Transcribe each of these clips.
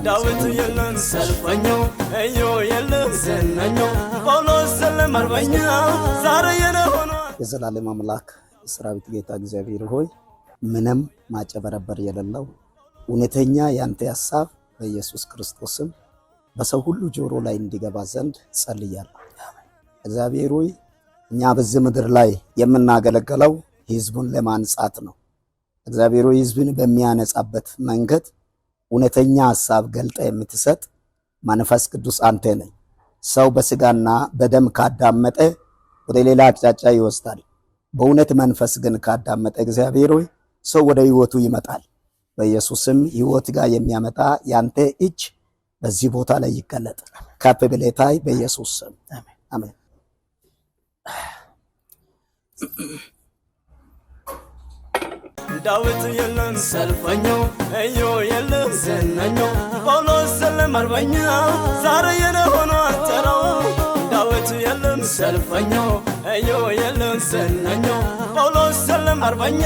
ዳዊት የለን ሰልፈኛው እዩ የለን ዘነኛው ጳውሎስ ሰለም አርበኛ ዛሬ የነሆነ የዘላለም አምላክ ሰራዊት ጌታ እግዚአብሔር ሆይ ምንም ማጨበረበር የሌለው እውነተኛ ያንተ ሐሳብ በኢየሱስ ክርስቶስም በሰው ሁሉ ጆሮ ላይ እንዲገባ ዘንድ ጸልያለሁ። እግዚአብሔር ሆይ እኛ በዚህ ምድር ላይ የምናገለግለው ሕዝቡን ለማንጻት ነው። እግዚአብሔር ሆይ ሕዝብን በሚያነጻበት መንገድ እውነተኛ ሐሳብ ገልጠ የምትሰጥ መንፈስ ቅዱስ አንተ ነህ። ሰው በስጋና በደም ካዳመጠ ወደ ሌላ አቅጣጫ ይወስዳል። በእውነት መንፈስ ግን ካዳመጠ እግዚአብሔር ሆይ ሰው ወደ ሕይወቱ ይመጣል። በኢየሱስም ሕይወት ጋር የሚያመጣ ያንተ እጅ በዚህ ቦታ ላይ ይገለጥ። ከፍ ብለታይ በኢየሱስ ስም አሜን። ዳዊት የለን ሰልፈኛው እዩ የለን ዘነኛው ጳውሎስ ሰለም አርበኛ ዛሬ የነሆነ አተራው ዳዊት የለን ሰልፈኛው እዩ የለን ዘነኛው ጳውሎስ ሰለም አርበኛ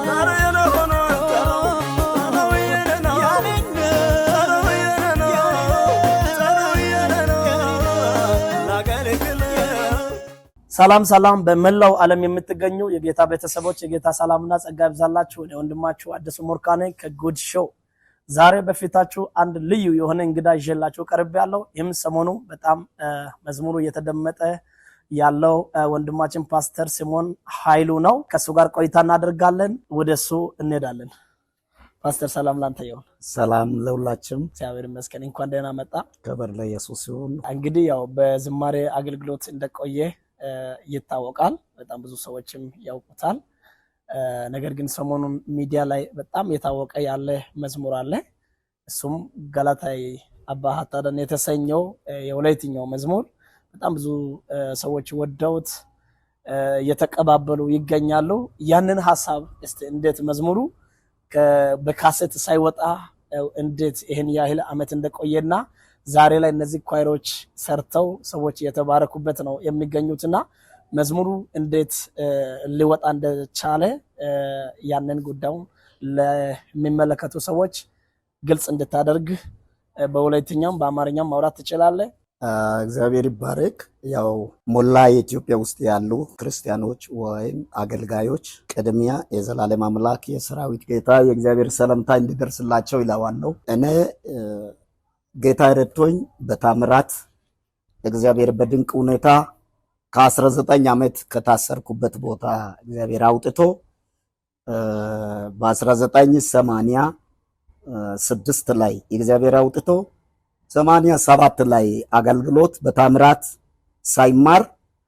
ዛሬ የነሆነ አተራው ሰላም ሰላም በመላው ዓለም የምትገኙ የጌታ ቤተሰቦች የጌታ ሰላምና ጸጋ ይብዛላችሁ። ወንድማችሁ አዲሱ ሞርካኔ ከጉድ ሾው ዛሬ በፊታችሁ አንድ ልዩ የሆነ እንግዳ ይዤላችሁ ቀርቤያለሁ። ይህም ሰሞኑ በጣም መዝሙሩ እየተደመጠ ያለው ወንድማችን ፓስተር ሲሞን ኃይሉ ነው። ከሱ ጋር ቆይታ እናደርጋለን። ወደሱ እንሄዳለን። ፓስተር ሰላም ላንተ ይሁን። ሰላም ለሁላችሁም። እግዚአብሔር ይመስገን። እንኳን ደህና መጣ። ክብር ለኢየሱስ ይሁን። እንግዲህ ያው በዝማሬ አገልግሎት እንደቆየ ይታወቃል። በጣም ብዙ ሰዎችም ያውቁታል። ነገር ግን ሰሞኑን ሚዲያ ላይ በጣም የታወቀ ያለ መዝሙር አለ። እሱም ገላታይ አባ ሀታደን የተሰኘው የወላይትኛው መዝሙር በጣም ብዙ ሰዎች ወደውት እየተቀባበሉ ይገኛሉ። ያንን ሐሳብ እስቲ እንዴት መዝሙሩ በካሴት ሳይወጣ እንዴት ይሄን ያህል ዓመት እንደቆየና ዛሬ ላይ እነዚህ ኳይሮች ሰርተው ሰዎች እየተባረኩበት ነው የሚገኙትና መዝሙሩ እንዴት ሊወጣ እንደቻለ ያንን ጉዳዩን ለሚመለከቱ ሰዎች ግልጽ እንድታደርግ በወላይትኛም በአማርኛም ማውራት ትችላለህ። እግዚአብሔር ይባረክ። ያው ሞላ የኢትዮጵያ ውስጥ ያሉ ክርስቲያኖች ወይም አገልጋዮች ቅድሚያ የዘላለም አምላክ የሰራዊት ጌታ የእግዚአብሔር ሰላምታ እንዲደርስላቸው ይለዋለሁ። እኔ ጌታ ረድቶኝ በታምራት እግዚአብሔር በድንቅ ሁኔታ ከ19 ዓመት ከታሰርኩበት ቦታ እግዚአብሔር አውጥቶ በ1986 ላይ እግዚአብሔር አውጥቶ 87 ላይ አገልግሎት በታምራት ሳይማር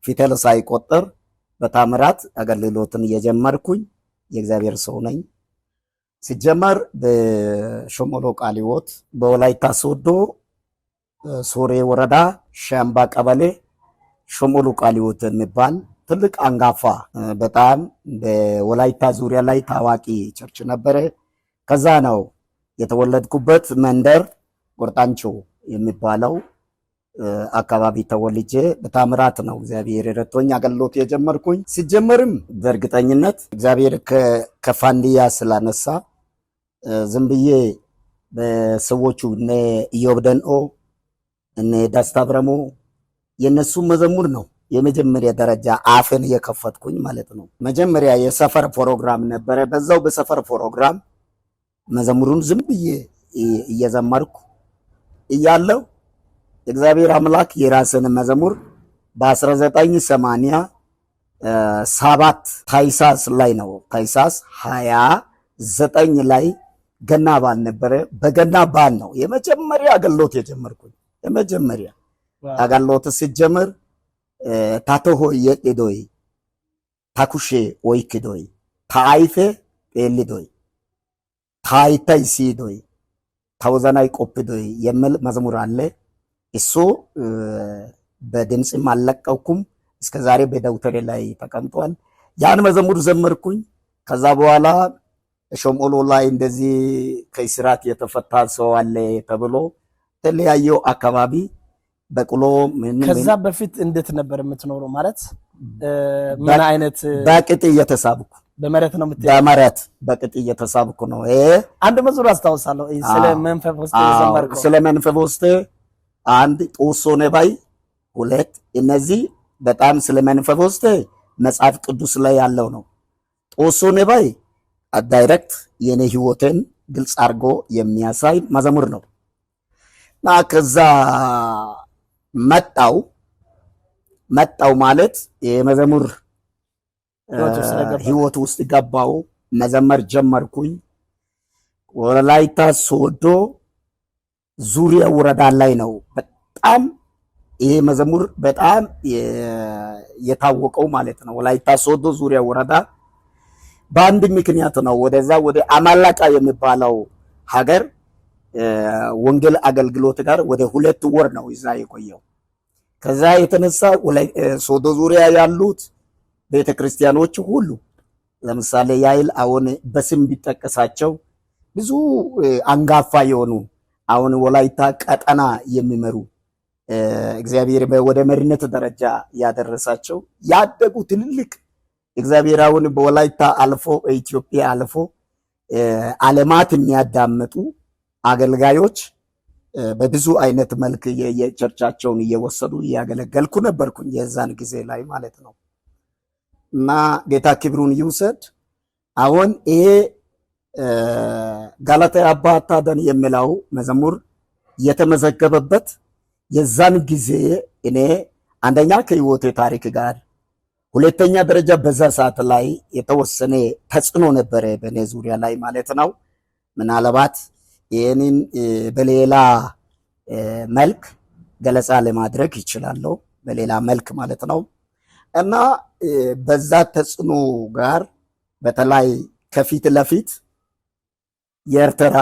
ፊደል ሳይቆጠር በታምራት አገልግሎትን የጀመርኩኝ የእግዚአብሔር ሰው ነኝ። ሲጀመር በሾሞሎ ቃሊዮት በወላይታ ሶዶ ሶሬ ወረዳ ሻምባ ቀበሌ ሾሞሎ ቃሊዮት የሚባል ትልቅ አንጋፋ በጣም በወላይታ ዙሪያ ላይ ታዋቂ ቸርች ነበረ። ከዛ ነው የተወለድኩበት መንደር ጎርጣንቾ የሚባለው አካባቢ ተወልጄ በታምራት ነው እግዚአብሔር ረድቶኝ አገልግሎት የጀመርኩኝ። ሲጀመርም በእርግጠኝነት እግዚአብሔር ከፋንዲያ ስላነሳ ዝም ብዬ በሰዎቹ እነ ኢዮብ ደንኦ እነ ዳስታ ብረሞ የነሱ መዝሙር ነው የመጀመሪያ ደረጃ አፍን የከፈትኩኝ ማለት ነው። መጀመሪያ የሰፈር ፕሮግራም ነበረ። በዛው በሰፈር ፕሮግራም መዝሙሩን ዝም ብዬ እየዘመርኩ እያለው እግዚአብሔር አምላክ የራስን መዝሙር በ1987 ታይሳስ ላይ ነው ታይሳስ 29 ላይ ገና በዓል ነበረ። በገና በዓል ነው የመጀመሪያ አገልግሎት የጀመርኩኝ። የመጀመሪያ አገልግሎት ሲጀምር ታቶሆ የቅዶይ ታኩሼ ወይክዶይ ታይፌ ጴልዶይ ታይታይ ሲዶይ ታውዛናይ ቆፕዶይ የሚል መዝሙር አለ። እሱ በድምጽም አልለቀኩም እስከ ዛሬ በደውተሬ ላይ ተቀምጧል። ያን መዝሙር ዘመርኩኝ። ከዛ በኋላ ሾሞሎ ላይ እንደዚህ ከእስራት የተፈታ ሰው አለ ተብሎ ተለያየው አካባቢ በቅሎ ከዛ በፊት እንዴት ነበር የምትኖረው? ማለት ምን አይነት ባቅጥ እየተሳብኩ በመሬት ነው የምትሄደው? በመሬት በቅጥ እየተሳብኩ ነው። አንድ መዝሙር አስታውሳለሁ ስለ መንፈስ ውስጥ የዘመርከው። ስለ መንፈስ ውስጥ አንድ ጦሶ ነባይ ሁለት እነዚህ በጣም ስለ መንፈስ ውስጥ መጽሐፍ ቅዱስ ላይ ያለው ነው። ጦሶ ነባይ ዳይሬክት የኔ ህይወትን ግልጽ አድርጎ የሚያሳይ መዝሙር ነው እና ከዛ መጣው ማለት የመዝሙር ህይወት ውስጥ ገባው። መዘመር ጀመርኩኝ። ወላይታ ሶዶ ዙሪያ ወረዳ ላይ ነው በጣም ይሄ መዝሙር በጣም የታወቀው ማለት ነው። ወላይታ ሶዶ ዙሪያ ወረዳ በአንድ ምክንያት ነው ወደዛ ወደ አማላቃ የሚባለው ሀገር ወንጌል አገልግሎት ጋር ወደ 2 ወር ነው እዛ የቆየው። ከዛ የተነሳ ሶዶ ዙሪያ ያሉት ቤተክርስቲያኖች ሁሉ ለምሳሌ ያይል አሁን በስም ቢጠቀሳቸው ብዙ አንጋፋ የሆኑ አሁን ወላይታ ቀጠና የሚመሩ እግዚአብሔር ወደ መሪነት ደረጃ ያደረሳቸው ያደጉ ትልልቅ እግዚአብሔር አሁን በወላይታ አልፎ ኢትዮጵያ አልፎ ዓለማት የሚያዳምጡ አገልጋዮች በብዙ አይነት መልክ የቸርቻቸውን እየወሰዱ እያገለገልኩ ነበርኩኝ የዛን ጊዜ ላይ ማለት ነው። እና ጌታ ክብሩን ይውሰድ። አሁን ይሄ ጋላታ አባታ ደን የሚለው መዝሙር የተመዘገበበት የዛን ጊዜ እኔ አንደኛ ከህይወቴ ታሪክ ጋር፣ ሁለተኛ ደረጃ በዛ ሰዓት ላይ የተወሰነ ተጽዕኖ ነበረ በእኔ ዙሪያ ላይ ማለት ነው። ምናልባት ይህንን በሌላ መልክ ገለጻ ለማድረግ ይችላለሁ፣ በሌላ መልክ ማለት ነው። እና በዛ ተጽዕኖ ጋር በተለይ ከፊት ለፊት የኤርትራ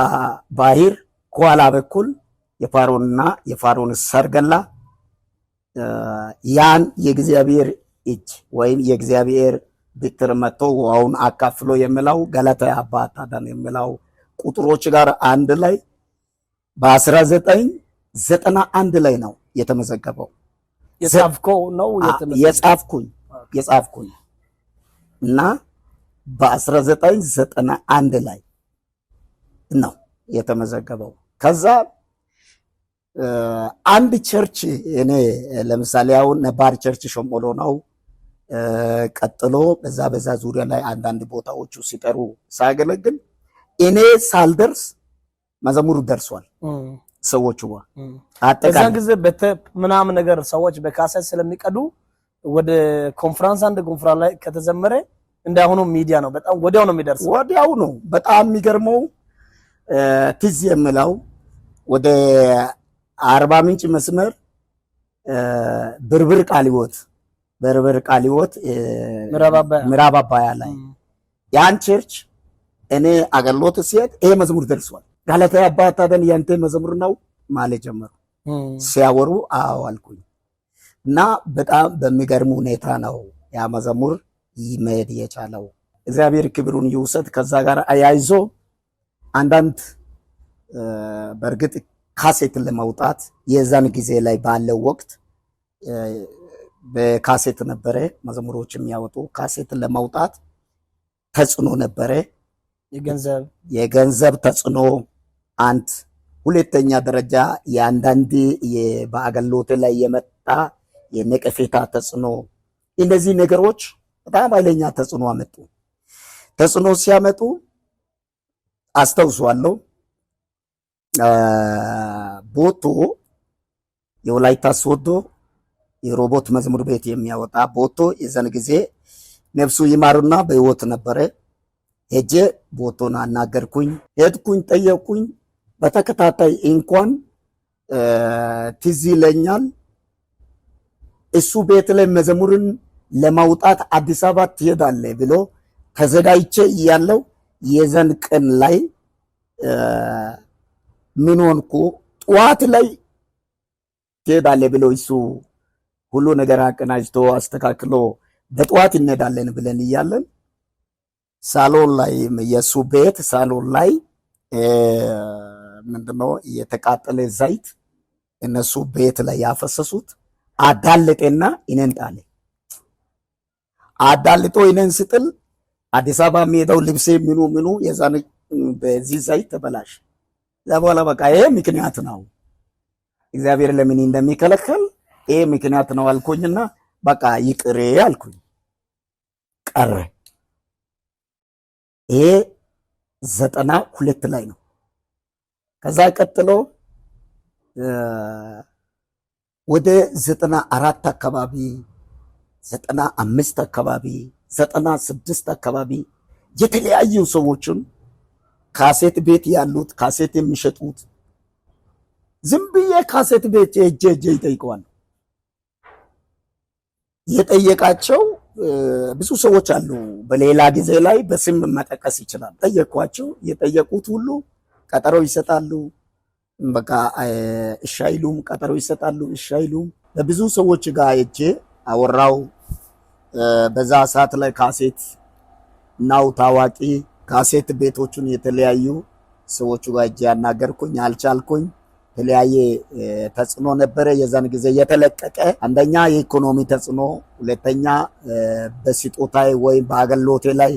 ባህር ከኋላ በኩል የፋሮንና የፋሮን ሰርገላ ያን የእግዚአብሔር እጅ ወይም የእግዚአብሔር ብትር መጥቶ ውሃውን አካፍሎ የሚለው ገላታ አባታ ደን የሚለው ቁጥሮች ጋር አንድ ላይ በ1991 ላይ ነው የተመዘገበው። የጻፍከው ነው የጻፍኩኝ እና በ1991 ላይ ነው የተመዘገበው። ከዛ አንድ ቸርች እኔ ለምሳሌ አሁን ነባር ቸርች ሾሞሎ ነው። ቀጥሎ በዛ ዙሪያ ላይ አንዳንድ ቦታዎቹ ሲጠሩ ሳገለግል እኔ ሳልደርስ መዝሙሩ ደርሷል። ሰዎቹ አጠቃላይ ጊዜ ምናምን ነገር ሰዎች በካሰት ስለሚቀዱ ወደ ኮንፈረንስ አንድ ኮንፈረንስ ላይ ከተዘመረ እንዳሁኑ ሚዲያ ነው በጣም ወዲያው ነው የሚደርሰው። ወዲያው ነው። በጣም የሚገርመው ትዝ የምላው ወደ አርባ ምንጭ መስመር ብርብር ቃሊዮት ምዕራብ አባያ ላይ ያን ቸርች እኔ አገልግሎት ሲሄድ ይሄ መዝሙር ደርሷል። ጋላታ አባታ ደን ያንተ መዝሙር ነው ማለት ጀመሩ። ሲያወሩ አዎ አልኩኝ እና በጣም በሚገርም ሁኔታ ነው ያ መዝሙር ይመድ የቻለው። እግዚአብሔር ክብሩን ይውሰድ። ከዛ ጋር አያይዞ አንዳንድ በእርግጥ ካሴት ለማውጣት የዛን ጊዜ ላይ ባለው ወቅት በካሴት ነበረ መዝሙሮች የሚያወጡ። ካሴት ለማውጣት ተጽዕኖ ነበረ፣ የገንዘብ ተጽዕኖ አንድ። ሁለተኛ ደረጃ የአንዳንድ በአገልግሎት ላይ የመጣ የነቀፌታ ተጽዕኖ። እነዚህ ነገሮች በጣም ኃይለኛ ተጽዕኖ አመጡ። ተጽዕኖ ሲያመጡ አስታውሷለሁ። ቦቶ የወላይታ ሶዶ የሮቦት መዝሙር ቤት የሚያወጣ ቦቶ የዘን ጊዜ ነፍሱ ይማሩና በህይወት ነበረ። ሄጄ ቦቶን አናገርኩኝ፣ ሄድኩኝ፣ ጠየቅኩኝ። በተከታታይ እንኳን ትዝ ይለኛል እሱ ቤት ላይ መዝሙርን ለማውጣት አዲስ አበባ ትሄዳለህ ብሎ ተዘጋጅቼ እያለው የዘን ቀን ላይ ምን ሆንኩ፣ ጠዋት ላይ ትሄዳለህ ብሎ እሱ ሁሉ ነገር አቀናጅቶ አስተካክሎ በጠዋት እንሄዳለን ብለን እያለን ሳሎን ላይ የሱ ቤት ሳሎን ላይ ምንድነው የተቃጠለ ዘይት እነሱ ቤት ላይ ያፈሰሱት አዳልጤና እኔን ጣለ። አዳልጦ እኔን ስጥል አዲስ አበባ የሚሄደው ልብሴ ምኑ የዛን በዚህ ዘይት ተበላሽ። እዛ በኋላ በቃ ይሄ ምክንያት ነው እግዚአብሔር ለምን እንደሚከለከል ይሄ ምክንያት ነው አልኩኝና በቃ ይቅሬ አልኩኝ። ቀረ። ይሄ 92 ላይ ነው። ከዛ ቀጥሎ ወደ 94 አካባቢ 95 አካባቢ 96 አካባቢ የተለያዩ ሰዎችን ካሴት ቤት ያሉት ካሴት የሚሸጡት ዝም ብዬ ካሴት ቤት እጄ ይጠይቀዋል። የጠየቃቸው ብዙ ሰዎች አሉ። በሌላ ጊዜ ላይ በስም መጠቀስ ይችላል። ጠየኳቸው። የጠየቁት ሁሉ ቀጠሮ ይሰጣሉ። በቃ እሺ አይሉም። ቀጠሮ ይሰጣሉ፣ እሺ አይሉም። በብዙ ሰዎች ጋር እጄ አወራው። በዛ ሰዓት ላይ ካሴት ናው ታዋቂ ካሴት ቤቶቹን የተለያዩ ሰዎቹ ጋር እጄ ያናገርኩኝ፣ አልቻልኩኝ። የተለያየ ተጽዕኖ ነበረ የዛን ጊዜ የተለቀቀ። አንደኛ የኢኮኖሚ ተጽዕኖ፣ ሁለተኛ በስጦታዬ ወይም በአገልግሎቴ ላይ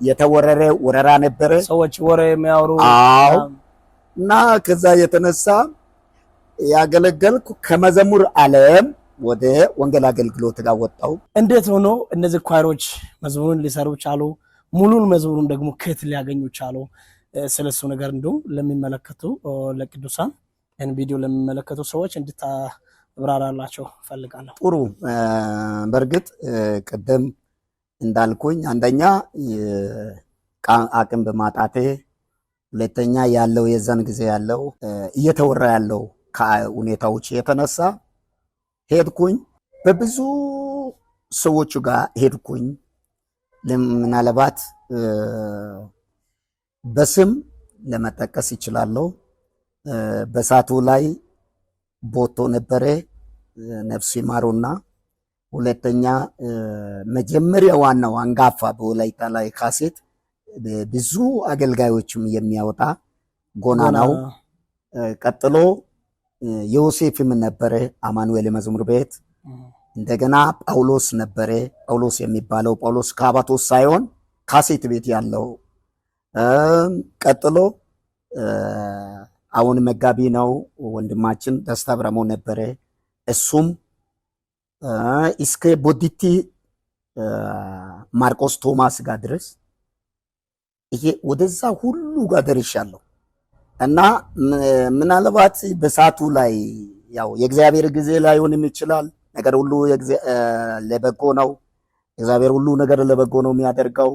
የተወረረ ወረራ ነበረ። ሰዎች ወሬ የሚያወሩ እና ከዛ የተነሳ ያገለገልኩ ከመዘሙር ዓለም ወደ ወንጌል አገልግሎት ጋር ወጣው። እንዴት ሆኖ እነዚህ ኳይሮች መዝሙሩን ሊሰሩ ቻሉ? ሙሉን መዝሙሩን ደግሞ ከየት ሊያገኙ ቻሉ? ስለሱ ነገር እንደው ለሚመለከቱ ለቅዱሳን ይህን ቪዲዮ ለሚመለከቱ ሰዎች እንድታብራራላቸው ፈልጋለሁ። ጥሩ። በእርግጥ ቅድም እንዳልኩኝ አንደኛ አቅም በማጣቴ፣ ሁለተኛ ያለው የዛን ጊዜ ያለው እየተወራ ያለው ከሁኔታዎች የተነሳ ሄድኩኝ። በብዙ ሰዎቹ ጋር ሄድኩኝ። ምናልባት በስም ለመጠቀስ ይችላለሁ። በሳቱ ላይ ቦቶ ነበረ፣ ነፍሱ ይማሩና፣ ሁለተኛ መጀመሪያ ዋናው አንጋፋ በወላይታ ላይ ካሴት ብዙ አገልጋዮችም የሚያወጣ ጎና ነው። ቀጥሎ ዮሴፍም ነበረ፣ አማኑኤል መዝሙር ቤት። እንደገና ጳውሎስ ነበረ። ጳውሎስ የሚባለው ጳውሎስ ካባቶስ ሳይሆን ካሴት ቤት ያለው። ቀጥሎ አሁን መጋቢ ነው ወንድማችን ደስታ ብረሞ ነበረ። እሱም እስከ ቦዲቲ ማርቆስ ቶማስ ጋር ድረስ ይሄ ወደዛ ሁሉ ጋር ደርሻለሁ። እና ምናልባት በሳቱ ላይ ያው የእግዚአብሔር ጊዜ ላይሆንም ይችላል። ነገር ሁሉ ለበጎ ነው። እግዚአብሔር ሁሉ ነገር ለበጎ ነው የሚያደርገው።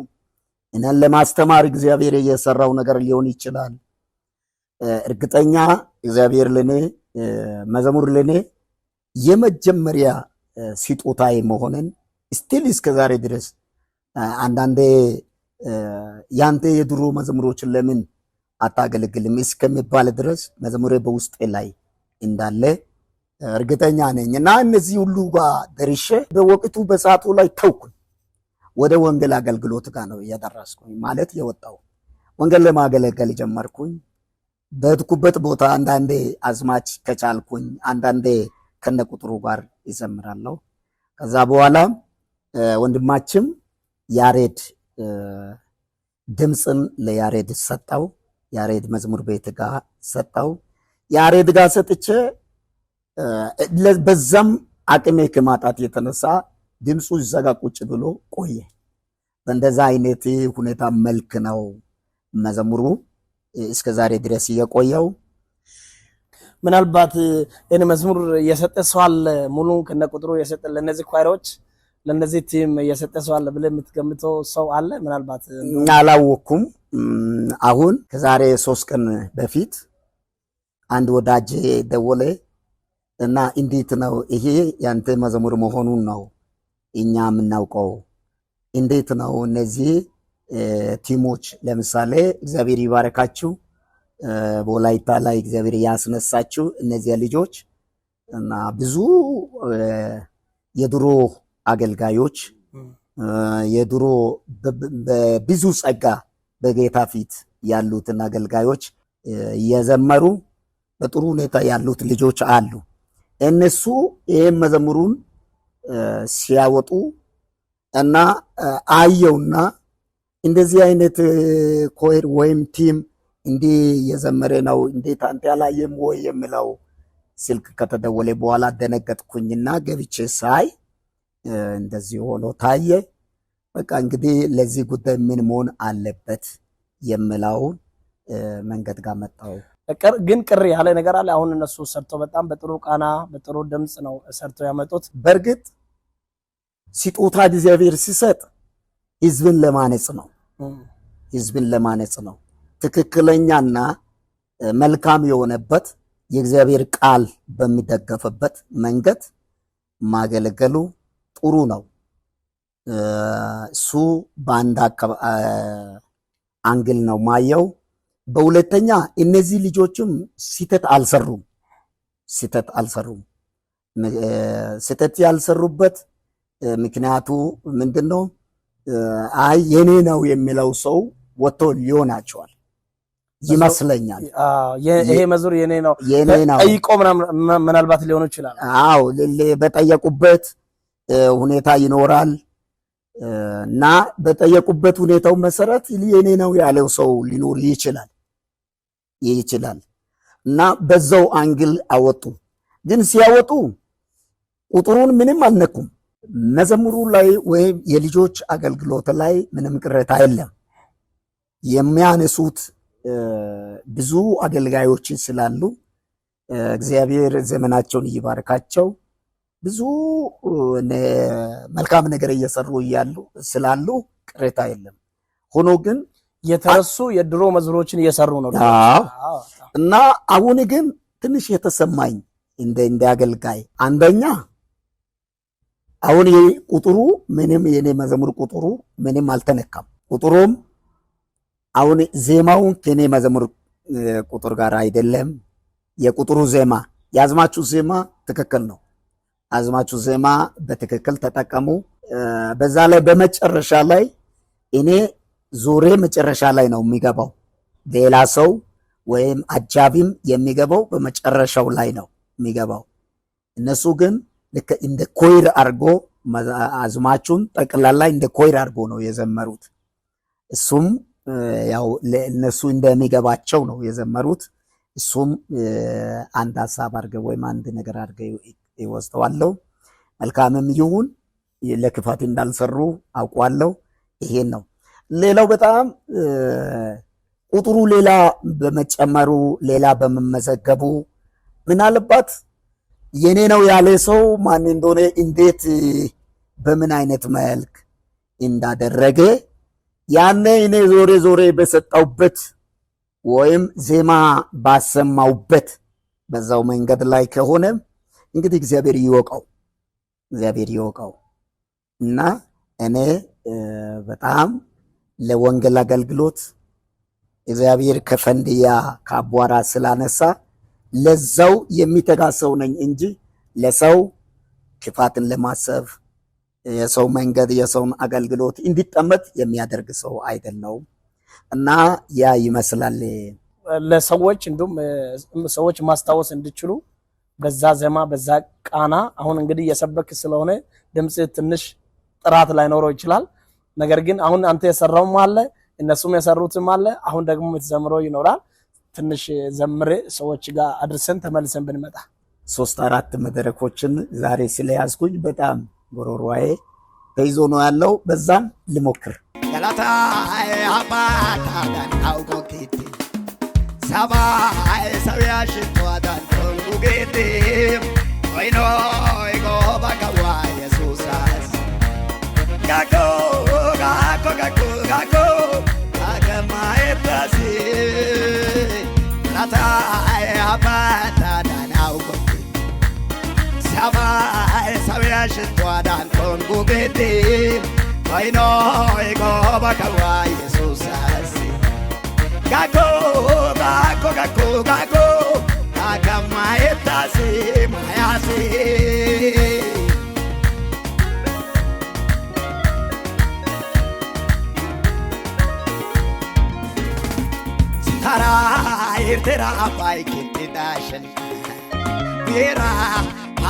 እኔን ለማስተማር እግዚአብሔር የሰራው ነገር ሊሆን ይችላል። እርግጠኛ እግዚአብሔር ለኔ መዝሙር ለኔ የመጀመሪያ ስጦታዬ መሆንን ስቲል እስከ ዛሬ ድረስ አንዳንዴ ያንተ የድሮ መዝሙሮችን ለምን አታገለግልም እስከሚባል ድረስ መዝሙሬ በውስጤ ላይ እንዳለ እርግጠኛ ነኝ። እና እነዚህ ሁሉ ጋር ደርሼ በወቅቱ በሰዓቱ ላይ ተውኩኝ። ወደ ወንጌል አገልግሎት ጋር ነው እያደረስኩኝ ማለት የወጣው። ወንጌል ለማገለገል ጀመርኩኝ። በሄድኩበት ቦታ አንዳንዴ አዝማች ከቻልኩኝ አንዳንዴ ከነቁጥሩ ጋር ይዘምራለሁ። ከዛ በኋላ ወንድማችም ያሬድ ድምፅን ለያሬድ ሰጠው። ያሬድ መዝሙር ቤት ጋር ሰጠው። ያሬድ ጋር ሰጥቼ በዛም አቅሜ ከማጣት የተነሳ ድምፁ ይዘጋ ቁጭ ብሎ ቆየ። በእንደዛ አይነት ሁኔታ መልክ ነው መዝሙሩ እስከ ዛሬ ድረስ የቆየው። ምናልባት እኔ መዝሙር የሰጠ ሰው አለ ሙሉ ከነቁጥሩ የሰጠ ለነዚህ ኳይሮች ለነዚህ ቲም የሰጠ ሰው አለ ብለህ የምትገምተው ሰው አለ? ምናልባት አላወኩም። አሁን ከዛሬ 3 ቀን በፊት አንድ ወዳጅ ደወለ እና እንዴት ነው ይሄ ያንተ መዝሙር መሆኑን ነው እኛ የምናውቀው፣ እንዴት ነው እነዚህ ቲሞች ለምሳሌ እግዚአብሔር ይባረካችሁ በወላይታ ላይ እግዚአብሔር ያስነሳችሁ እነዚህ ልጆች እና ብዙ የድሮ አገልጋዮች የድሮ በብዙ ጸጋ በጌታ ፊት ያሉትን አገልጋዮች እየዘመሩ በጥሩ ሁኔታ ያሉት ልጆች አሉ። እነሱ ይሄን መዝሙሩን ሲያወጡ እና አየውና እንደዚህ አይነት ኮይር ወይም ቲም እንዲህ የዘመረ ነው እንዴት አንተ ያላየም ወይ የሚለው ስልክ ከተደወለ በኋላ ደነገጥኩኝና ገብቼ ሳይ እንደዚህ ሆኖ ታየ። በቃ እንግዲህ ለዚህ ጉዳይ ምን መሆን አለበት የሚለውን መንገድ ጋር መጣው። ግን ቅር ያለ ነገር አለ። አሁን እነሱ ሰርተው በጣም በጥሩ ቃና በጥሩ ድምጽ ነው ሰርተው ያመጡት። በእርግጥ ስጦታ እግዚአብሔር ሲሰጥ ህዝብን ለማነጽ ነው። ህዝብን ለማነጽ ነው። ትክክለኛና መልካም የሆነበት የእግዚአብሔር ቃል በሚደገፍበት መንገድ ማገልገሉ ጥሩ ነው። እሱ በአንድ አንግል ነው ማየው። በሁለተኛ እነዚህ ልጆችም ስህተት አልሰሩም። ስህተት ያልሰሩበት ምክንያቱ ምንድነው? አይ የኔ ነው የሚለው ሰው ወጥቶ ሊሆናቸዋል ይመስለኛል። ይሄ መዝሙር የኔ ነው ጠይቆ ምናልባት ሊሆኑ ይችላል። አዎ በጠየቁበት ሁኔታ ይኖራል እና በጠየቁበት ሁኔታው መሰረት የኔ ነው ያለው ሰው ሊኖር ይችላል እና በዛው አንግል አወጡ። ግን ሲያወጡ ቁጥሩን ምንም አልነኩም። መዘሙሩ ላይ ወይም የልጆች አገልግሎት ላይ ምንም ቅሬታ የለም። የሚያነሱት ብዙ አገልጋዮች ስላሉ እግዚአብሔር ዘመናቸውን ይባርካቸው። ብዙ መልካም ነገር እየሰሩ ስላሉ ቅሬታ የለም። ሆኖ ግን የተረሱ የድሮ መዝሙሮችን እየሰሩ ነው እና አሁን ግን ትንሽ የተሰማኝ እንደ አገልጋይ አንደኛ አሁን ቁጥሩ ምንም የኔ መዝሙር ቁጥሩ ምንም አልተነካም። ቁጥሩም አሁን ዜማውን ከኔ መዝሙር ቁጥር ጋር አይደለም። የቁጥሩ ዜማ የአዝማቹ ዜማ ትክክል ነው። አዝማቹ ዜማ በትክክል ተጠቀሙ። በዛ ላይ በመጨረሻ ላይ እኔ ዞሬ መጨረሻ ላይ ነው የሚገባው። ሌላ ሰው ወይም አጃቢም የሚገባው በመጨረሻው ላይ ነው የሚገባው። እነሱ ግን ልክ እንደ ኮይር አርጎ አዝማቹን ጠቅላላ እንደ ኮይር አርጎ ነው የዘመሩት። እሱም ያው ለነሱ እንደሚገባቸው ነው የዘመሩት። እሱም አንድ ሐሳብ አድርገው ወይም አንድ ነገር አድርገው ይወስደዋለው። መልካምም ይሁን ለክፋት እንዳልሰሩ አውቋለሁ። ይሄን ነው። ሌላው በጣም ቁጥሩ ሌላ በመጨመሩ ሌላ በመመዘገቡ ምናልባት የኔ ነው ያለ ሰው ማን እንደሆነ እንዴት በምን አይነት መልክ እንዳደረገ ያኔ እኔ ዞሬ በሰጣውበት ወይም ዜማ ባሰማውበት በዛው መንገድ ላይ ከሆነ እንግዲህ እግዚአብሔር ይወቀው እና እኔ በጣም ለወንጌል አገልግሎት እግዚአብሔር ከፈንድያ ከአቧራ ስላነሳ ለዛው የሚተጋ ሰው ነኝ እንጂ ለሰው ክፋትን ለማሰብ የሰው መንገድ የሰውን አገልግሎት እንዲጠመት የሚያደርግ ሰው አይደለሁም እና ያ ይመስላል ለሰዎች እንዲሁም ሰዎች ማስታወስ እንዲችሉ በዛ ዜማ በዛ ቃና አሁን እንግዲህ የሰበክ ስለሆነ ድምጽ ትንሽ ጥራት ላይኖረው ይችላል። ነገር ግን አሁን አንተ የሰራውም አለ እነሱም የሰሩትም አለ። አሁን ደግሞ የምትዘምረው ይኖራል። ትንሽ ዘምሬ ሰዎች ጋር አድርሰን ተመልሰን ብንመጣ 3-4 መድረኮችን ዛሬ ስለያዝኩኝ በጣም ጎሮሮዬ ተይዞ ነው ያለው። በዛም ልሞክር ገላታ አባታ ዳንታው ኮኪቲ ሰባይ ሰውያሽ ተዋዳን ኮንጉጌቲ ወይኖ ይጎባጋዋ ኢየሱስስ ጋጎ አገማይታሲ ገላታ አባታ ዳንታው ኮኪቲ ሰባይ ሰውያሽ ተዋዳን ኮንጉጌቲ ወይኖ ይጎባጋዋ ኢየሱስስ ጋጎ አገማይታሲ ማያሲ ታራ ኤርትራ አባይ ኪዳሽን ቢራ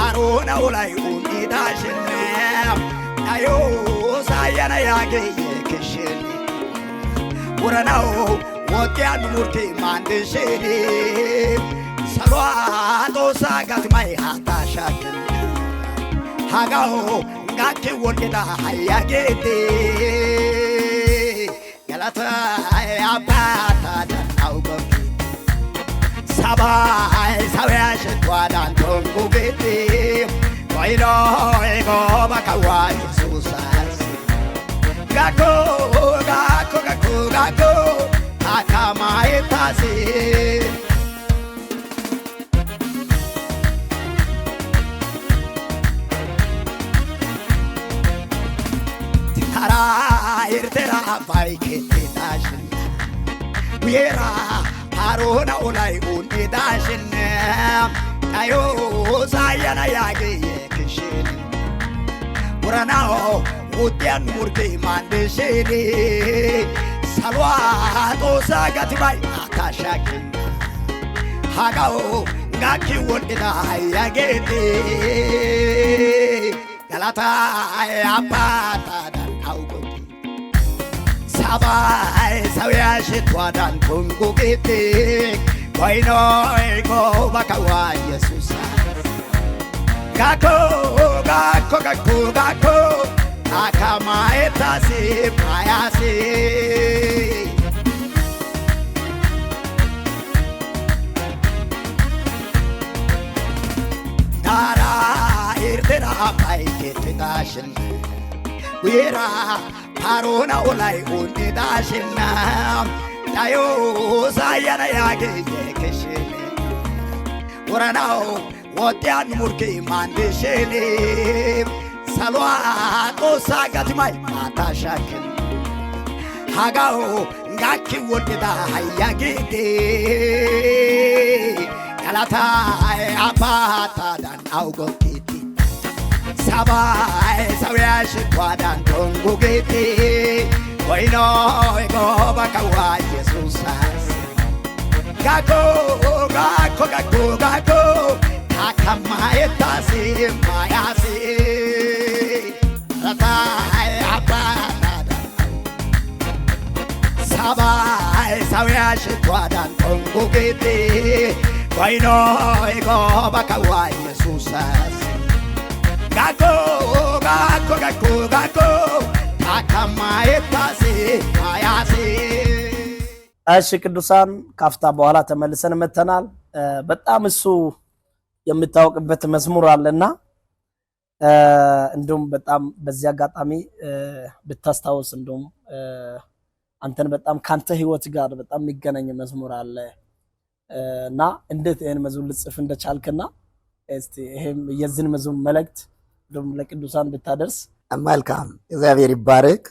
አሮና ወላይ ኡኒዳሽን አዮ ሳያና ያገየ ክሽን ወረናው ወጥያን ሙርቴ ማንደሽኔ ሰሏቶ ሳጋት ማይ ሃታሻክን ሃጋው ጋኬ ወልዳ ሃያጌቴ ገላታ አባታ ዳው ጎኪ ሰባይ ሰውያሽ ጓዳን ቶንጉጌቴ ወይኖ ጎባ ካዋይ ሱሳስ ጋኮ ጋኮ ጋኮ ጋኮ አካማይ ታሲ ታራ ኤርትራ ባይኬታሽን ዊራ አሮና ኦላይ ኡንዳሽን አዮ ሳያና ያገየክሽን ወራናው ውጥያን ሙርቴ ማንደሽኔ ሰሏ ጦሳ ጋትባይ አታሻክን ሃጋው ጋኪ ወልዳ ያጌቴ ገላታ አባታ ዳንታው ጎኪ ሰባይ ሰውያሽ ቷዳን ኮንጎጌቴ ወይኖ ጎባ ካዋ ኢየሱስ ጋኮ ጋኮ ጋኮ ጋኮ አካማይ ታሲ ማያሲ ታራ ኤርትራ ባይኬትዳሽን ዊራ አሮና ኦላይ ኡንዳሽን ዳዮ ሳያና ያገየክሽን ወረናው ወጥያን ሙርቴ ማንደሽኔ ሰሏ ጦሳ ጋትማይ አታሻክን ሃጋው ጋኪ ወልዳ ሃያጌቴ ገላታ አባታ ዳንአው ጎኪቲ ሰባይ ሰውያሽ ጓዳን ቶንጉጌቴ ወይኖ ጎባ ካዋ ኢየሱሳስ ጋኮ ጋኮ ጋኮ ጋኮ አካማይ ታሲ ማያሲ ረታይ አባናዳ ሰባይ ሰውያሽ ጓዳን ቶንጉጌቴ ወይኖ ጎባ ካዋ ኢየሱሳስ ጋኮ ጋኮ ጋኮ ጋኮ አካማይ ታሲ ማያሲ። እሺ ቅዱሳን ካፍታ በኋላ ተመልሰን መተናል። በጣም እሱ የሚታወቅበት መዝሙር አለና እንደውም በጣም በዚህ አጋጣሚ ብታስታውስ እንደውም አንተን በጣም ካንተ ህይወት ጋር በጣም የሚገናኝ መዝሙር አለ እና እንዴት ይሄን መዝሙር ልጽፍ እንደቻልክና እስቲ ይሄም የዚህን መዝሙር መልእክት እንደውም ለቅዱሳን ብታደርስ። መልካም እግዚአብሔር ይባረክ።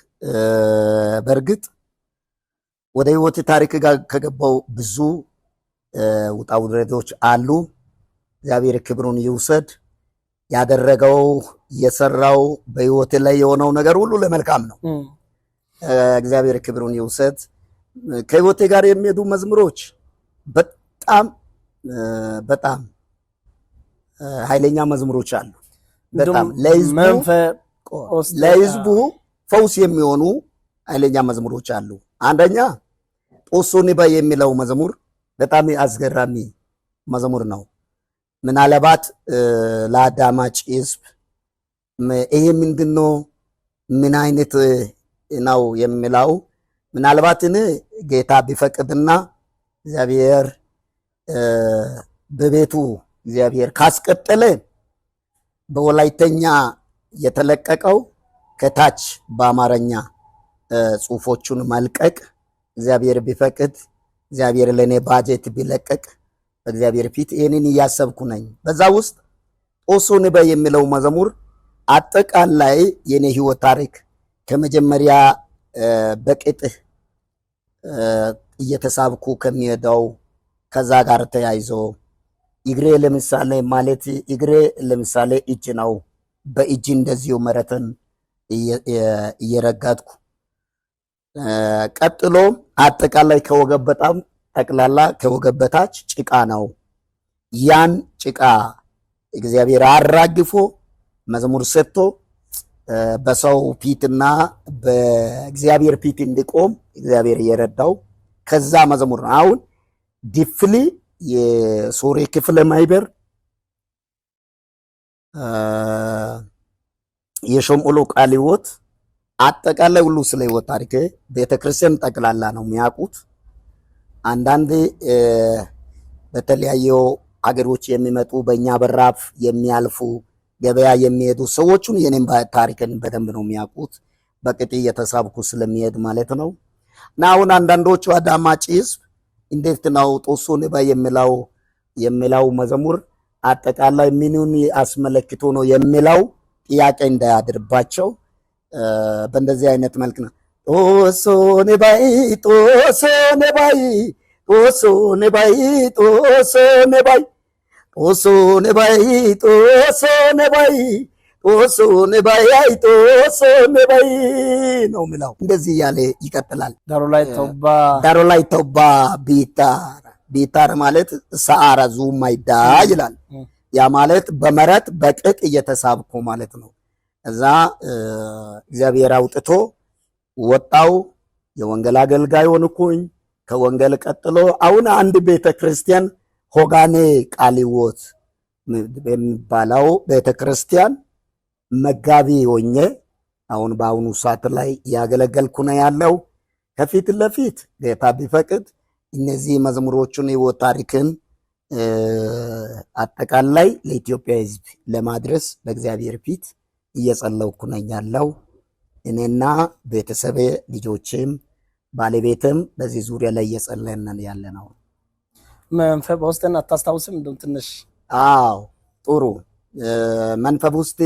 በርግጥ ወደ ህይወት ታሪክ ጋር ከገባው ብዙ ውጣ ውረዶች አሉ። እግዚአብሔር ክብሩን ይውሰድ። ያደረገው የሰራው በህይወት ላይ የሆነው ነገር ሁሉ ለመልካም ነው። እግዚአብሔር ክብሩን ይውሰድ። ከህይወቴ ጋር የሚሄዱ መዝሙሮች በጣም በጣም ኃይለኛ መዝሙሮች አሉ። በጣም ለህዝቡ ፈውስ የሚሆኑ ኃይለኛ መዝሙሮች አሉ። አንደኛ ጦሶኒባ የሚለው መዝሙር በጣም አስገራሚ መዝሙር ነው። ምናልባት ለአዳማጭ ህዝብ ይሄ ምንድነው ምን አይነት ነው የሚለው ምናልባት ጌታ ቢፈቅድና እግዚአብሔር በቤቱ እግዚአብሔር ካስቀጠለ በወላይተኛ የተለቀቀው ከታች በአማርኛ ጽሁፎቹን መልቀቅ እግዚአብሔር ቢፈቅድ እግዚአብሔር ለኔ ባጀት ቢለቀቅ በእግዚአብሔር ፊት ይሄንን እያሰብኩ ነኝ። በዛ ውስጥ ጦሶኒባ የሚለው መዝሙር አጠቃላይ የኔ ህይወት ታሪክ ከመጀመሪያ በቅጥ እየተሳብኩ ከሚሄደው ከዛ ጋር ተያይዞ እግሬ ለምሳሌ ማለት እግሬ ለምሳሌ እጅ ነው። በእጅ እንደዚሁ መረተን እየረጋጥኩ ቀጥሎ አጠቃላይ ከወገብ በጣም ጠቅላላ ከወገብ በታች ጭቃ ነው። ያን ጭቃ እግዚአብሔር አራግፎ መዝሙር ሰጥቶ በሰው ፊትና በእግዚአብሔር ፊት እንዲቆም እግዚአብሔር እየረዳው ከዛ መዝሙር ነው። አሁን ዲፍሊ የሶሬ ክፍለ ማይበር የሾምኦሎ ቃለ ሕይወት አጠቃላይ ሁሉ ስለ ሕይወት ታሪክ ቤተክርስቲያን ጠቅላላ ነው የሚያውቁት። አንዳንድ በተለያዩ ሀገሮች የሚመጡ በእኛ በራፍ የሚያልፉ ገበያ የሚሄዱ ሰዎቹን የኔም ታሪክን በደንብ ነው የሚያውቁት፣ በቅጥ እየተሳብኩ ስለሚሄድ ማለት ነው። እና አሁን አንዳንዶቹ አዳማጭ ሕዝብ እንዴት ነው ጦሶ ንባ የሚለው መዝሙር አጠቃላይ ምንን አስመለክቶ ነው የሚለው ጥያቄ እንዳያድርባቸው በእንደዚህ አይነት መልክ ነው ጦሶ ንባይ ጦሶ ንባይ ጦሶ ንባይ ጦሶ ንባይ ጦሶ ንባይ ጦሶ ንባይ ጦሶ ንባይ ጦሶ ንባይ ነው የሚለው። እንደዚህ እያለ ይቀጥላል። ዳሮ ላይ ተውባ ቢታር ማለት ሰዓረ ዙማይዳ ይላል። ያ ማለት በመረት በቅጥ እየተሳብኩ ማለት ነው። እዛ እግዚአብሔር አውጥቶ ወጣው የወንጌል አገልጋይ ሆንኩኝ። ከወንጌል ቀጥሎ አሁን አንድ ቤተክርስቲያን ሆጋኔ ቃለ ሕይወት የሚባለው ቤተክርስቲያን መጋቢ ሆኜ አሁን በአሁኑ ሰዓት ላይ ያገለገልኩ ነው ያለው። ከፊት ለፊት ጌታ ቢፈቅድ እነዚህ መዝሙሮቹን ሕይወት ታሪክን አጠቃላይ ለኢትዮጵያ ሕዝብ ለማድረስ በእግዚአብሔር ፊት እየጸለይኩ ነኝ ያለው። እኔና ቤተሰቤ ልጆችም ባለቤትም በዚህ ዙሪያ ላይ እየጸለይን ያለ ነው። መንፈስ ውስጥን አታስታውስም? እንደው ትንሽ አዎ፣ ጥሩ መንፈስ ውስጥ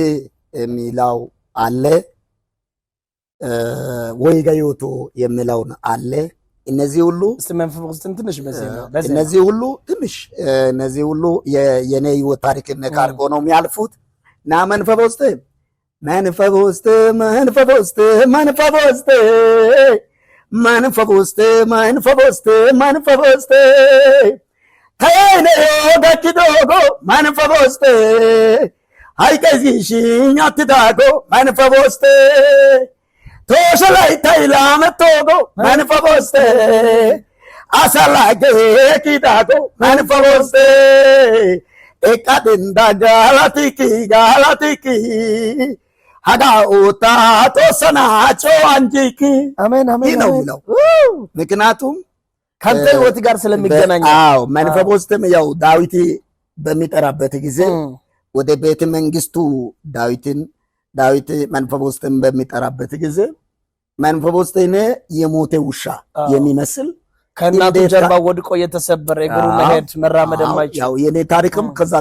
የሚለው አለ፣ ወይ ጋዮቶ የሚለውን አለ። እነዚህ ሁሉ መንፈስ ውስጥን ትንሽ እነዚህ ሁሉ ትንሽ እነዚህ ሁሉ የኔ ሕይወት ታሪክ ነካርጎ ነው የሚያልፉት እና መንፈስ ውስጥ መንፈስ ውስጥ መንፈስ ውስጥ መንፈስ ውስጥ መንፈስ ውስጥ መንፈስ ውስጥ መንፈስ ውስጥ ከኔ ወደኪዶጎ መንፈስ ውስጥ አይቀዚሽኝ አትዳጎ መንፈስ ውስጥ ቶሸላይ ታይላ መቶጎ መንፈስ ውስጥ አሳላገ ኪዳጎ መንፈስ ውስጥ ኤቃድንዳ ጋላቲኪ ሀጋኡታ ቶሰናቾ አንጂኪ አሜን አሜን ነው የሚለው። ምክንያቱም ከአንተ ሕይወት ጋር ስለሚገናኝ። አዎ መንፈስ ውስጥም ያው ዳዊት በሚጠራበት ጊዜ ወደ ቤተ መንግስቱ ዳዊት መንፈስ ውስጥም በሚጠራበት ጊዜ መንፈስ ውስጥ የሞተ ውሻ የሚመስል ከእናቱ ጀርባ ወድቆ የተሰበረ እግሩ መሄድ መራመድ የማይችል ያው የኔ ታሪክም ከዛ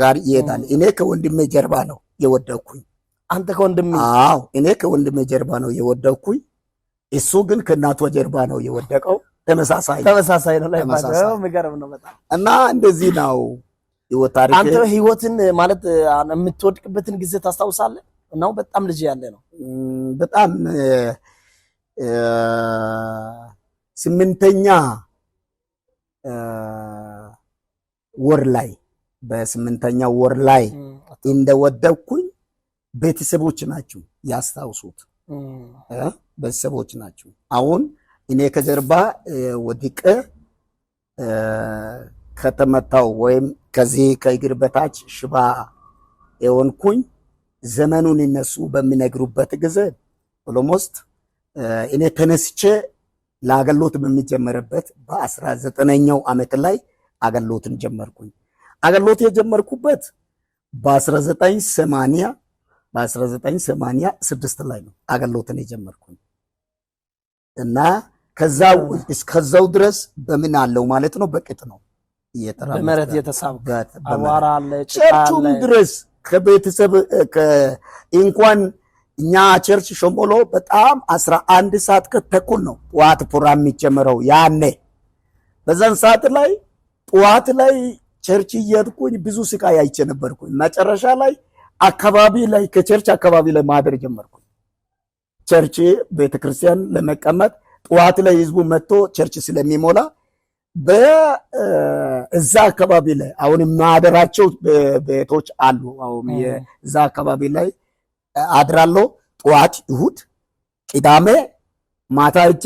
ጋር ይሄዳል። እኔ ከወንድሜ ጀርባ ነው የወደኩኝ። አንተ ከወንድሜ? አዎ እኔ ከወንድሜ ጀርባ ነው የወደኩኝ። እሱ ግን ከእናቱ ጀርባ ነው የወደቀው። ተመሳሳይ ነው ላይ ማለት ምገርም ነው በጣም። እና እንደዚህ ነው ሕይወት ታሪክ። አንተ ሕይወትን ማለት የምትወድቅበትን ጊዜ ታስታውሳለህ? ነው በጣም ልጅ ያለ ነው። በጣም ስምንተኛ ወር ላይ በስምንተኛው ወር ላይ እንደወደኩኝ ቤተሰቦች ናቸው ያስታውሱት። ቤተሰቦች ናቸው። አሁን እኔ ከጀርባ ወድቄ ከተመታው ወይም ከዚህ ከእግር በታች ሽባ የሆንኩኝ ዘመኑን እነሱ በሚነግሩበት ጊዜ ኦሎሞስት እኔ ተነስቼ ለአገልግሎት በሚጀመርበት በ19ኛው ዓመት ላይ አገልግሎትን ጀመርኩኝ። አገልግሎት የጀመርኩበት በ1986 ላይ ነው አገልግሎትን የጀመርኩኝ እና እስከዛው ድረስ በምን አለው ማለት ነው በቅጥ ነው በመሬት የተሳብበት አቧራ አለ ቸርቹም ድረስ ከቤተሰብ እንኳን እኛ ቸርች ሾምኦሎ በጣም 11 ሰዓት ተኩል ነው ጠዋት ፕሮግራም የሚጀምረው። ያኔ በዛን ሰዓት ላይ ጠዋት ላይ ቸርች እየሄድኩኝ ብዙ ስቃይ አይቼ ነበርኩኝ። መጨረሻ ላይ ከቸርች አካባቢ ላይ ማደር ጀመርኩኝ። ቸርች ቤተክርስቲያን ለመቀመጥ ጠዋት ላይ ህዝቡ መጥቶ ቸርች ስለሚሞላ በዛ አካባቢ ላይ አሁን ማደራቸው ቤቶች አሉ። አሁን እዛ አካባቢ ላይ አድራለሁ። ጠዋት እሁድ፣ ቅዳሜ ማታ ሄጄ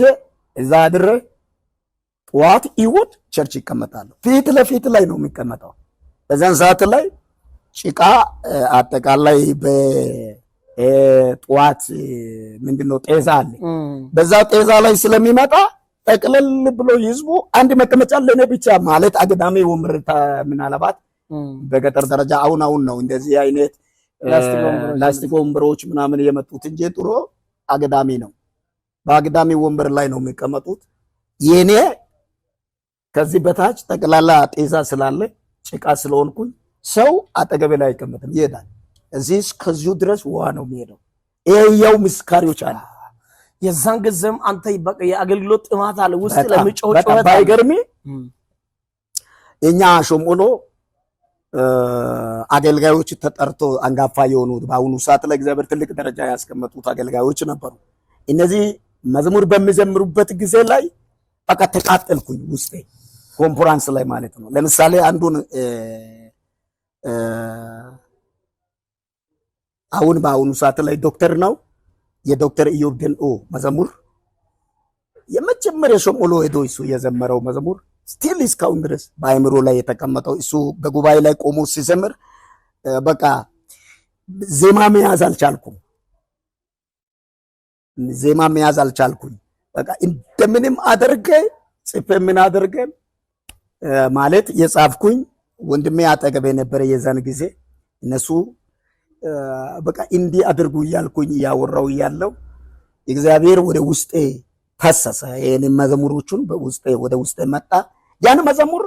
እዛ አድሬ ጠዋት እሁድ ቸርች ይቀመጣሉ። ፊት ለፊት ላይ ነው የሚቀመጠው። በዛን ሰዓት ላይ ጭቃ አጠቃላይ በጠዋት ምንድነው ጤዛ አለ። በዛ ጤዛ ላይ ስለሚመጣ ጠቅለል ብሎ ህዝቡ አንድ መቀመጫ ለኔ ብቻ ማለት አግዳሚ ወንበር ምናልባት በገጠር ደረጃ አሁን ነው እንደዚህ አይነት ላስቲክ ወንበሮች ምናምን የመጡት እንጂ ጥሩ አግዳሚ ነው። በአግዳሚ ወንበር ላይ ነው የሚቀመጡት። የኔ ከዚህ በታች ጠቅላላ ጤዛ ስላለ ጭቃ ስለሆንኩኝ ሰው አጠገቤ ላይ አይቀመጥም፣ ይሄዳል። እዚህ ከዚሁ ድረስ ውሃ ነው የሚሄደው። ይሄው ምስካሪዎች አለ። የዛን ጊዜም አንተ በቃ የአገልግሎት ጥማት አለ ውስጥ ለምጮህ ጮህ ባይገርም እኛ ሾሞሎ አገልጋዮች ተጠርቶ አንጋፋ የሆኑት በአሁኑ ሰዓት ላይ እግዚአብሔር ትልቅ ደረጃ ያስቀመጡት አገልጋዮች ነበሩ። እነዚህ መዝሙር በሚዘምሩበት ጊዜ ላይ በቃ ተቃጠልኩኝ ውስጤ፣ ኮንፈረንስ ላይ ማለት ነው። ለምሳሌ አንዱን አሁን በአሁኑ ሰዓት ላይ ዶክተር ነው የዶክተር ኢዮብ ደንኦ መዝሙር የመጀመሪያ ሾሞሎ ሄዶ እሱ የዘመረው መዝሙር ስቲል እስካሁን ድረስ በአእምሮ ላይ የተቀመጠው እሱ በጉባኤ ላይ ቆሞ ሲዘምር በቃ ዜማ መያዝ አልቻልኩም። በቃ እንደምንም አደርገ ጽፌ ምን አደርገ ማለት የጻፍኩኝ ወንድሜ አጠገቤ ነበረ የዛን ጊዜ። እነሱ በቃ እንዲህ አድርጉ እያልኩኝ እያወራው እያለው እግዚአብሔር ወደ ውስጤ ፈሰሰ። ይሄን መዝሙሮቹን በውስጤ ወደ ውስጤ መጣ። ያን መዝሙር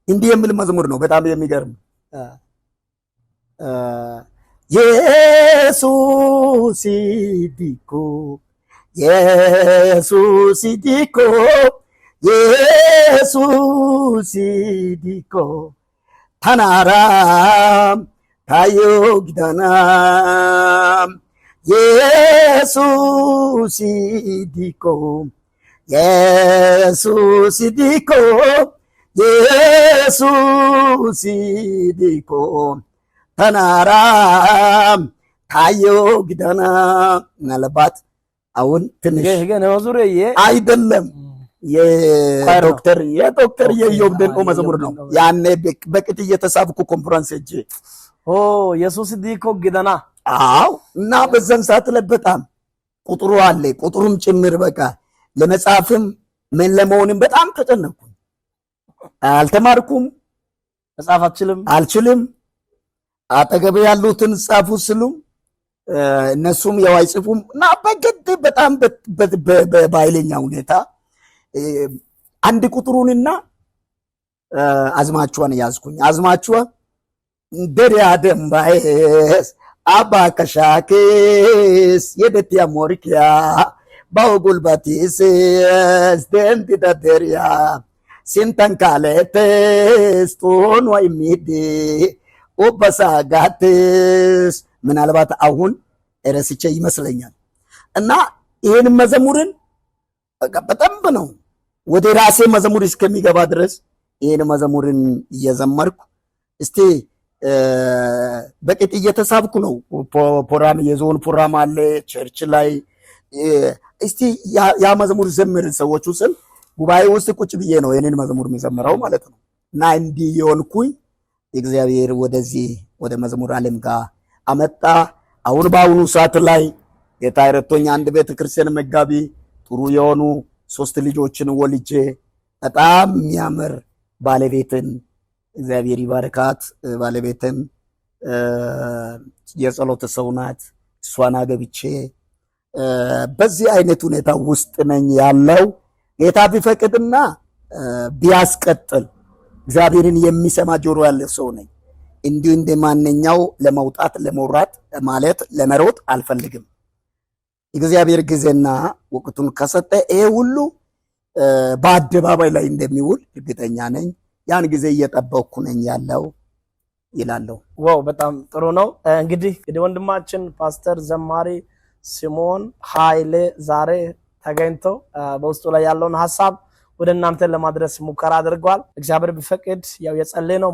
እንዲህ የሚል መዝሙር ነው። በጣም የሚገርም ኢየሱስ ዲኮ ኢየሱስ ዲኮ ኢየሱስ ዲኮ ታናራም ታዮ ጊዳና ኢየሱስ ዲኮ ኢየሱስ ዲኮ ኢየሱስ ዲኮ ተናራም ታዮ ጊዳና። ምናልባት አሁን ትንሽ አይደለም የዶክተር የኢዮብ ደንኦ መዝሙር ነው። ያኔ በቅጥ እየተሳብኩ ኮንፈረንስ እጄ ኢየሱስ ዲኮ ጊዳና። አዎ እና በዛን ሰዓት ላይ በጣም ቁጥሩ አለ ቁጥሩም ጭምር በቃ ለመጻፍም ምን ለመሆንም በጣም ተጨነቅኩ። አልተማርኩም፣ መጻፍ አልችልም። አጠገቤ ያሉትን ጻፉ ስሉ እነሱም ያው አይጽፉም እና በግድ በጣም በኃይለኛ ሁኔታ አንድ ቁጥሩንና አዝማቿን ያዝኩኝ። አዝማቿ ደሪያ ደምባኤስ አባ ከሻኬስ የደቲያ ሞሪኪያ ባውጉልባቲስ ደንቲ ደደሪያ ሲንተንካሌቴስ ቶን ወይሚዲ ኦበሳጋቴስ። ምናልባት አሁን ረስቼ ይመስለኛል። እና ይህን መዝሙርን በጣም ነው ወደ ራሴ መዝሙር እስከሚገባ ድረስ ይህን መዝሙርን እየዘመርኩ እስቲ በቅጥ እየተሳብኩ ነው። ፕሮግራም የዞን ፕሮግራም አለ ቸርች ላይ እስቲ ያ መዝሙር ዘምር ሰዎቹ ስል ጉባኤ ውስጥ ቁጭ ብዬ ነው ይህንን መዝሙር የሚዘምረው ማለት ነው። እና እንዲህ የሆንኩኝ እግዚአብሔር ወደዚህ ወደ መዝሙር ዓለም ጋር አመጣ። አሁን በአሁኑ ሰዓት ላይ ጌታ ረድቶኝ አንድ ቤተክርስቲያን መጋቢ ጥሩ የሆኑ 3 ልጆችን ወልጄ በጣም የሚያምር ባለቤትን እግዚአብሔር ይባርካት። ባለቤትን የጸሎት ሰው ናት። እሷን አገብቼ በዚህ አይነት ሁኔታ ውስጥ ነኝ ያለው። ጌታ ቢፈቅድና ቢያስቀጥል እግዚአብሔርን የሚሰማ ጆሮ ያለ ሰው ነኝ። እንዲሁ እንደማንኛው ለመውጣት ለመውራት ማለት ለመሮጥ አልፈልግም። እግዚአብሔር ጊዜና ወቅቱን ከሰጠ ይሄ ሁሉ በአደባባይ ላይ እንደሚውል እርግጠኛ ነኝ። ያን ጊዜ እየጠበቅኩ ነኝ ያለው ይላለሁ። ዋው በጣም ጥሩ ነው። እንግዲህ ወንድማችን ፓስተር ዘማሪ ሲሞን ኃይሌ ዛሬ ተገኝቶ በውስጡ ላይ ያለውን ሐሳብ ወደ እናንተ ለማድረስ ሙከራ አድርጓል። እግዚአብሔር ቢፈቅድ ያው የጸለይ ነው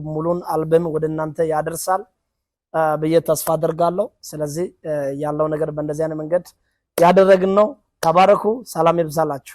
ሙሉን አልበም ወደ እናንተ ያደርሳል። ብዬ ተስፋ አደርጋለሁ። ስለዚህ ያለው ነገር በእንደዚህ አይነት መንገድ ያደረግን ነው። ተባረኩ። ሰላም ይብዛላችሁ።